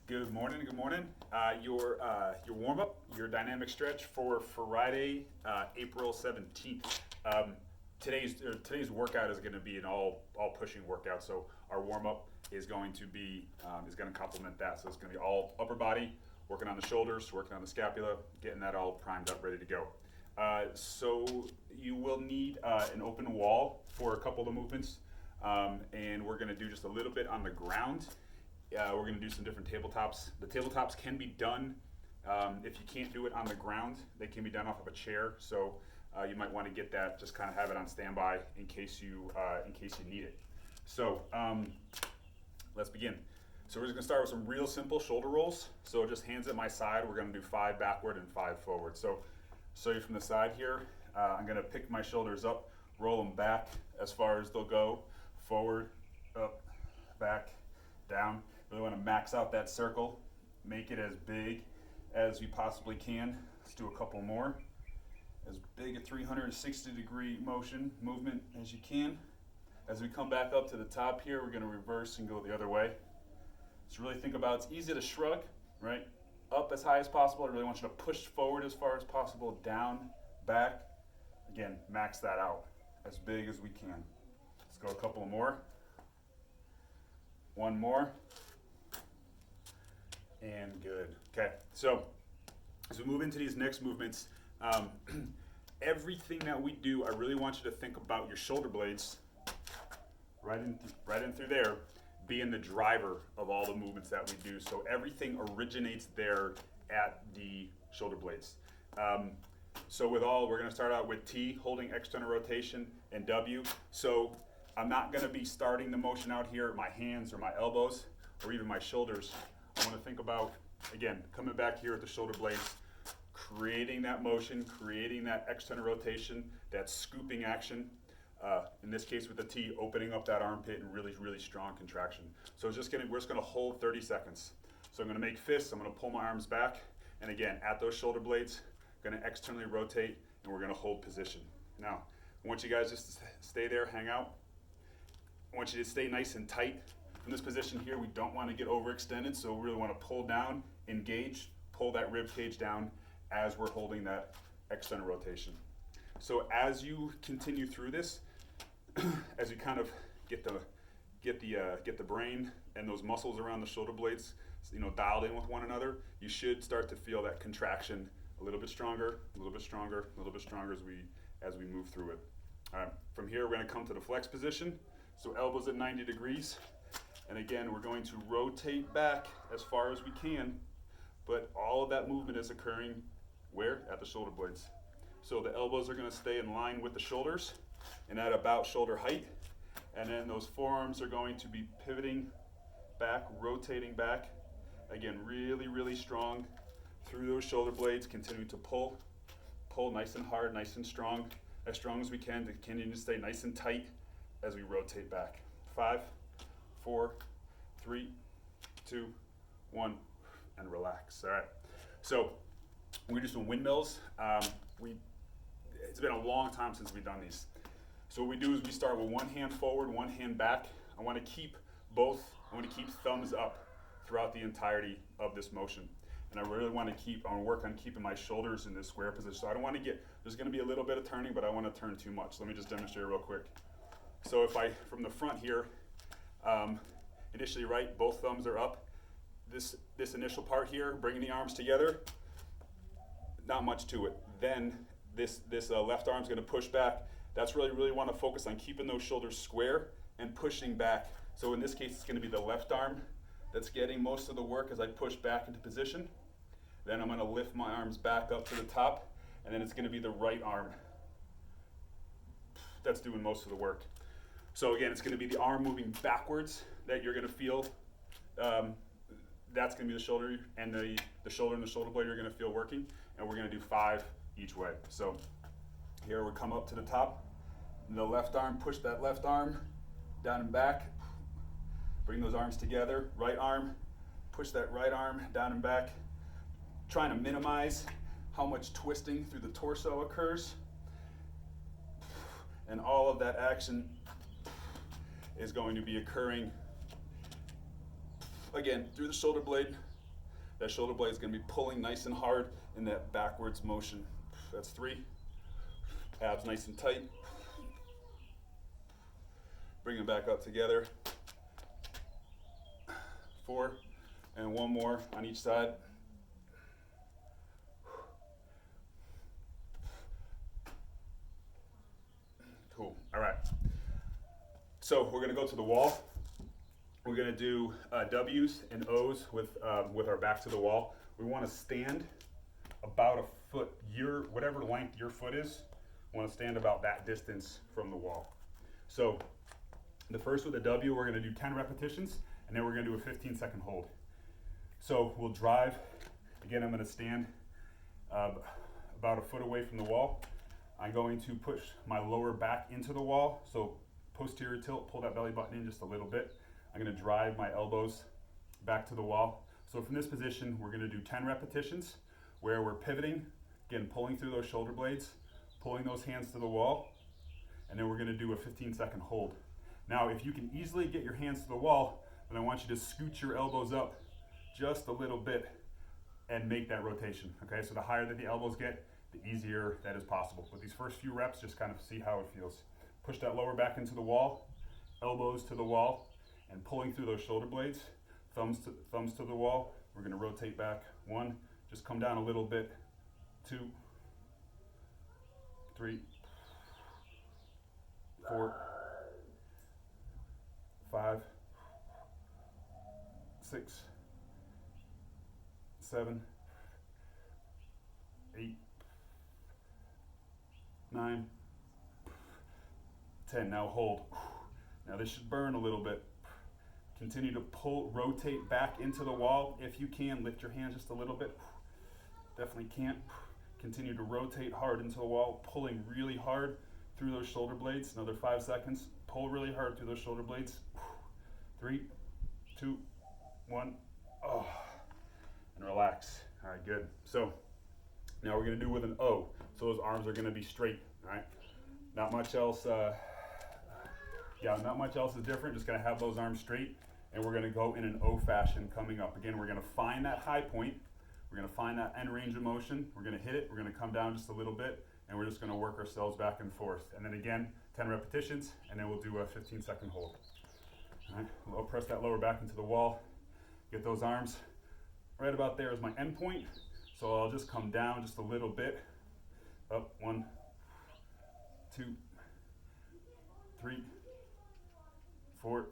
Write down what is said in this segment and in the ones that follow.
Good morning. Good morning. Your warm up, your dynamic stretch for Friday, April 17th. Today's workout is going to be an all pushing workout. So our warm up is going to be is going to complement that. So it's going to be all upper body, working on the shoulders, working on the scapula, getting that all primed up, ready to go. So you will need an open wall for a couple of the movements, and we're going to do just a little bit on the ground. We're going to do some different tabletops. The tabletops can be done, if you can't do it on the ground, they can be done off of a chair. So you might want to get that, just kind of have it on standby in case you need it. So let's begin. So we're just going to start with some real simple shoulder rolls. So just hands at my side. We're going to do 5 backward and 5 forward. So you're from the side here. I'm going to pick my shoulders up, roll them back as far as they'll go, forward, up, back, down. Really want to max out that circle, make it as big as we possibly can. Let's do a couple more. As big a 360-degree movement as you can. As we come back up to the top here, we're going to reverse and go the other way. So really think about, it's easy to shrug, right? Up as high as possible. I really want you to push forward as far as possible, down, back. Again, max that out as big as we can. Let's go a couple more. One more. And good. Okay, so as we move into these next movements, everything that we do, I really want you to think about your shoulder blades, right in through there, being the driver of all the movements that we do. So everything originates there at the shoulder blades. So we're going to start out with T, holding external rotation, and W. So I'm not going to be starting the motion out here at my hands or my elbows or even my shoulders. I want to think about, again, coming back here at the shoulder blades, creating that motion, creating that external rotation, that scooping action. In this case with the T, opening up that armpit and really, really strong contraction. So we're just going to hold 30 seconds. So I'm going to make fists, I'm going to pull my arms back, and again, at those shoulder blades, going to externally rotate, and we're going to hold position. Now, I want you guys just to stay there, hang out. I want you to stay nice and tight. From this position here, we don't want to get overextended, so we really want to pull down, engage, pull that rib cage down as we're holding that external rotation. So as you continue through this, as you kind of get the brain and those muscles around the shoulder blades, dialed in with one another, you should start to feel that contraction a little bit stronger, a little bit stronger, a little bit stronger as we move through it. All right, from here we're going to come to the flex position. So elbows at 90 degrees. And again, we're going to rotate back as far as we can, but all of that movement is occurring where? At the shoulder blades. So the elbows are going to stay in line with the shoulders and at about shoulder height. And then those forearms are going to be pivoting back, rotating back. Again, really, really strong through those shoulder blades. Continue to pull nice and hard, nice and strong as we can, to continue to stay nice and tight as we rotate back. 5, 4, 3, 2, 1, and relax. All right. So we're just doing windmills. It's been a long time since we've done these. So what we do is we start with one hand forward, one hand back. I want to keep thumbs up throughout the entirety of this motion. And I really want to work on keeping my shoulders in this square position. So I don't want to there's going to be a little bit of turning, but I want to turn too much. Let me just demonstrate real quick. So if from the front here, initially, right, both thumbs are up. This initial part here, bringing the arms together, not much to it. Then this left arm's going to push back. That's really want to focus on keeping those shoulders square and pushing back. So in this case, it's going to be the left arm that's getting most of the work as I push back into position. Then I'm going to lift my arms back up to the top, and then it's going to be the right arm that's doing most of the work. So again, it's going to be the arm moving backwards that you're going to feel. That's going to be the shoulder, and the shoulder and the shoulder blade you're going to feel working. And we're going to do 5 each way. So here we come up to the top. The left arm, push that left arm down and back. Bring those arms together. Right arm, push that right arm down and back. Trying to minimize how much twisting through the torso occurs. And all of that action is going to be occurring again through the shoulder blade, That shoulder blade is going to be pulling nice and hard in that backwards motion. That's 3. Abs nice and tight. Bring them back up together. 4, and 1 more on each side. Cool. All right. So we're going to go to the wall. We're going to do W's and O's with our back to the wall. We want to stand about a foot, whatever length your foot is, we want to stand about that distance from the wall. So the first with a W, we're going to do 10 repetitions, and then we're going to do a 15-second hold. So we'll drive. Again, I'm going to stand about a foot away from the wall. I'm going to push my lower back into the wall. So posterior tilt, pull that belly button in just a little bit. I'm going to drive my elbows back to the wall. So from this position, we're going to do 10 repetitions where we're pivoting, again, pulling through those shoulder blades, pulling those hands to the wall, and then we're going to do a 15-second hold. Now, if you can easily get your hands to the wall, then I want you to scoot your elbows up just a little bit and make that rotation, okay? So the higher that the elbows get, the easier that is possible. But these first few reps, just kind of see how it feels. Push that lower back into the wall, elbows to the wall, and pulling through those shoulder blades, thumbs to the wall. We're going to rotate back. 1, just come down a little bit. 2, 3, 4, 5, 6, 7, 8, 9, 10. Now hold. Now this should burn a little bit. Continue to pull, rotate back into the wall. If you can, lift your hands just a little bit. Definitely can't. Continue to rotate hard into the wall, pulling really hard through those shoulder blades. Another 5 seconds. Pull really hard through those shoulder blades. 3, 2, 1. Oh, and relax. All right, good. So now we're going to do with an O. So those arms are going to be straight. All right. Not much else. Not much else is different. Just going to have those arms straight, and we're going to go in an O fashion coming up. Again, we're going to find that high point. We're going to find that end range of motion. We're going to hit it. We're going to come down just a little bit, and we're just going to work ourselves back and forth. And then again, 10 repetitions, and then we'll do a 15-second hold. All right, we'll press that lower back into the wall. Get those arms right about there is my end point. So I'll just come down just a little bit. Up, 1, 2, 3, 4,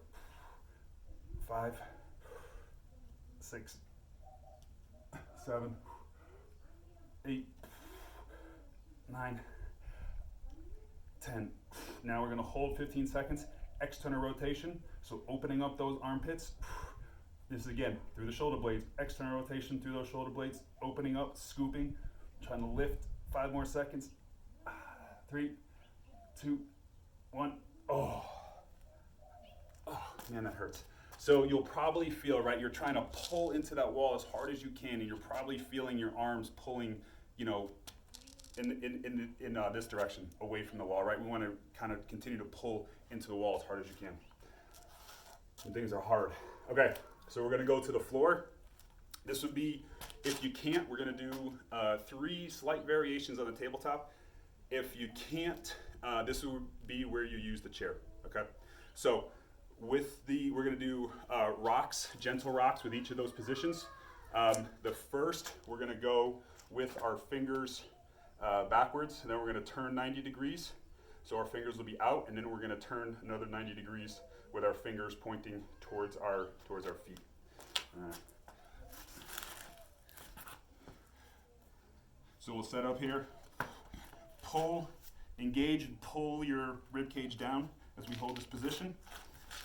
5, 6, 7, 8, 9, 10. Now we're going to hold 15 seconds. External rotation, so opening up those armpits. This is again through the shoulder blades. External rotation through those shoulder blades. Opening up, scooping, trying to lift. 5 more seconds. 3, 2, 1. Oh, man, that hurts. So you'll probably feel, right, you're trying to pull into that wall as hard as you can, and you're probably feeling your arms pulling, you know, in this direction, away from the wall, right? We want to kind of continue to pull into the wall as hard as you can. And things are hard. Okay, so we're going to go to the floor. This would be, if you can't, we're going to do 3 slight variations on the tabletop. If you can't, this would be where you use the chair, okay? So we're going to do rocks, gentle rocks with each of those positions. The first, we're going to go with our fingers backwards, and then we're going to turn 90 degrees. So our fingers will be out, and then we're going to turn another 90 degrees with our fingers pointing towards our feet. All right. So we'll set up here, pull, engage, and pull your rib cage down as we hold this position.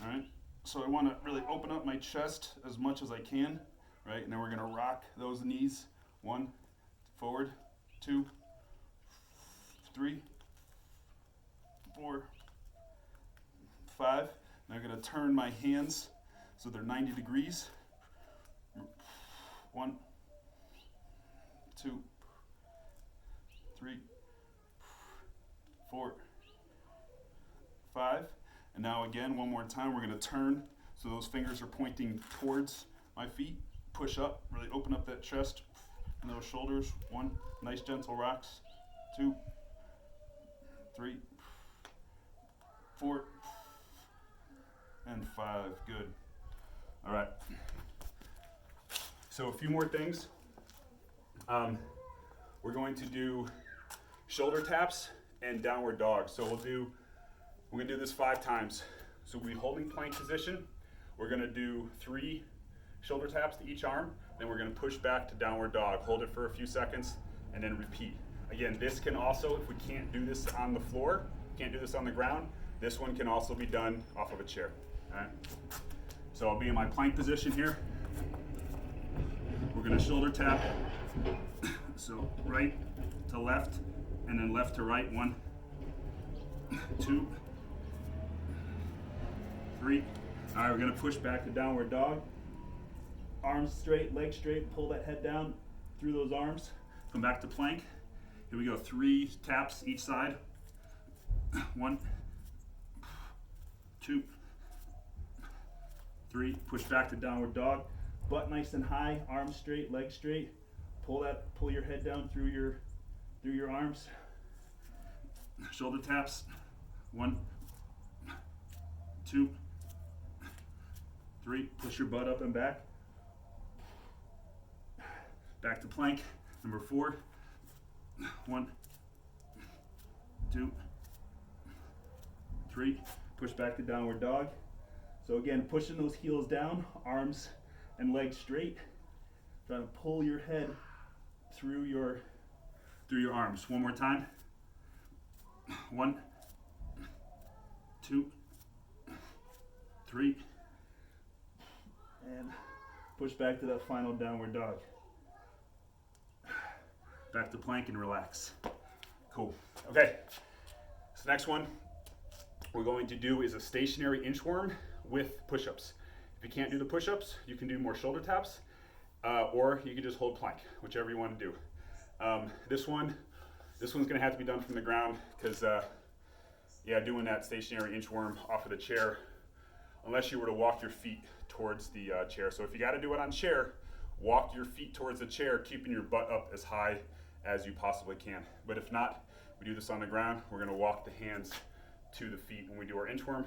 All right. So I want to really open up my chest as much as I can, right? And then we're going to rock those knees. 1, forward, 2, 3, 4, 5. And I'm going to turn my hands so they're 90 degrees. 1, 2, 3, 4, 5. And now again, one more time, we're going to turn so those fingers are pointing towards my feet. push up, really open up that chest and those shoulders. 1, nice gentle rocks. 2, 3, 4, and 5. Good. All right. So a few more things. We're going to do shoulder taps and downward dog. So we're gonna do this 5 times. So we'll be holding plank position. We're gonna do 3 shoulder taps to each arm. Then we're gonna push back to downward dog. Hold it for a few seconds and then repeat. Again, this can also, if we can't do this on the floor, can't do this on the ground, this one can also be done off of a chair. All right. So I'll be in my plank position here. We're gonna shoulder tap. So right to left and then left to right. 1, 2, 3. All right, we're gonna push back to downward dog. Arms straight, legs straight, pull that head down through those arms. Come back to plank. Here we go, 3 taps each side. 1, 2, 3. Push back to downward dog. Butt nice and high, arms straight, legs straight. Pull your head down through your arms. Shoulder taps. 1, 2, 3. Push your butt up and back. Back to plank. Number 4. 1, 2, 3. Push back to downward dog. So again, pushing those heels down, arms and legs straight. Trying to pull your head through your arms. One more time. 1, 2, 3. And push back to that final downward dog. Back to plank and relax. Cool. Okay. So next one we're going to do is a stationary inchworm with push-ups. If you can't do the push-ups, you can do more shoulder taps, or you can just hold plank, whichever you want to do. This one's going to have to be done from the ground because, doing that stationary inchworm off of the chair, unless you were to walk your feet towards the chair. So if you got to do it on chair, walk your feet towards the chair, keeping your butt up as high as you possibly can. But if not, we do this on the ground. We're going to walk the hands to the feet when we do our inchworm.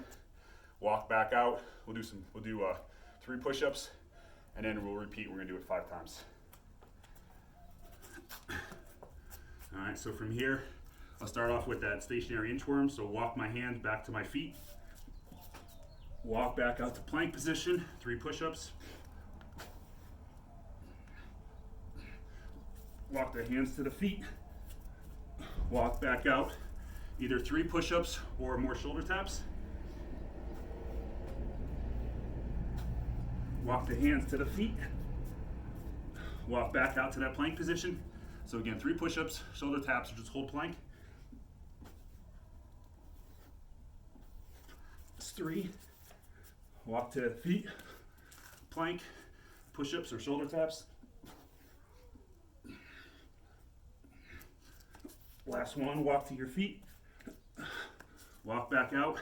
Walk back out. We'll do 3 push-ups, and then we'll repeat. We're going to do it 5 times. All right, so from here, I'll start off with that stationary inchworm. So walk my hands back to my feet. Walk back out to plank position, 3 push-ups. Walk the hands to the feet. Walk back out, either 3 push-ups or more shoulder taps. Walk the hands to the feet. Walk back out to that plank position. So again, 3 push-ups, shoulder taps, or just hold plank. That's 3. Walk to the feet, plank, push-ups or shoulder taps. Last one, walk to your feet. Walk back out.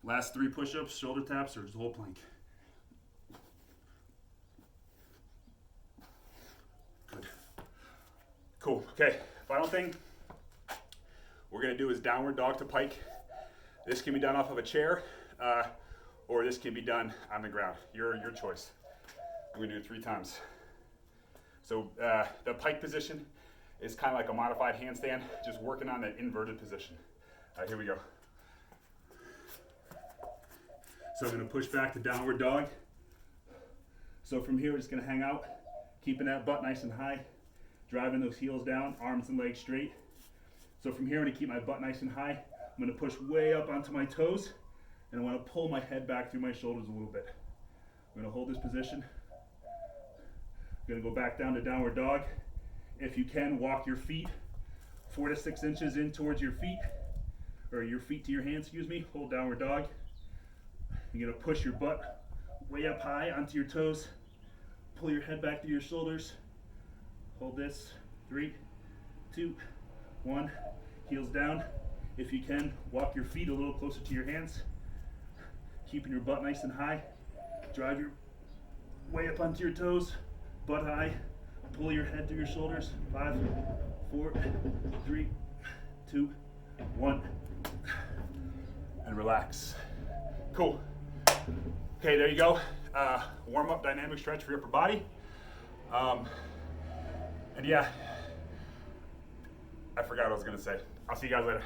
Last 3 push-ups, shoulder taps, or just hold plank. Good. Cool. Okay, final thing we're going to do is downward dog to pike. This can be done off of a chair, or this can be done on the ground. Your choice. I'm going to do it 3 times. So the pike position is kind of like a modified handstand, just working on that inverted position. Here we go. So I'm going to push back to downward dog. So from here, we're just going to hang out, keeping that butt nice and high, driving those heels down, arms and legs straight. So from here, I'm going to keep my butt nice and high. I'm going to push way up onto my toes, and I want to pull my head back through my shoulders a little bit. I'm going to hold this position. I'm going to go back down to downward dog. If you can, walk your feet 4 to 6 inches in towards your feet, or your feet to your hands, excuse me. Hold downward dog. You're going to push your butt way up high onto your toes. Pull your head back to your shoulders. Hold this. 3, 2, 1. Heels down. If you can, walk your feet a little closer to your hands. Keeping your butt nice and high. Drive your way up onto your toes. butt high. Pull your head to your shoulders. 5, 4, 3, 2, 1. And relax. Cool. Okay, there you go. Warm up dynamic stretch for your upper body. And yeah, I forgot what I was gonna say. I'll see you guys later.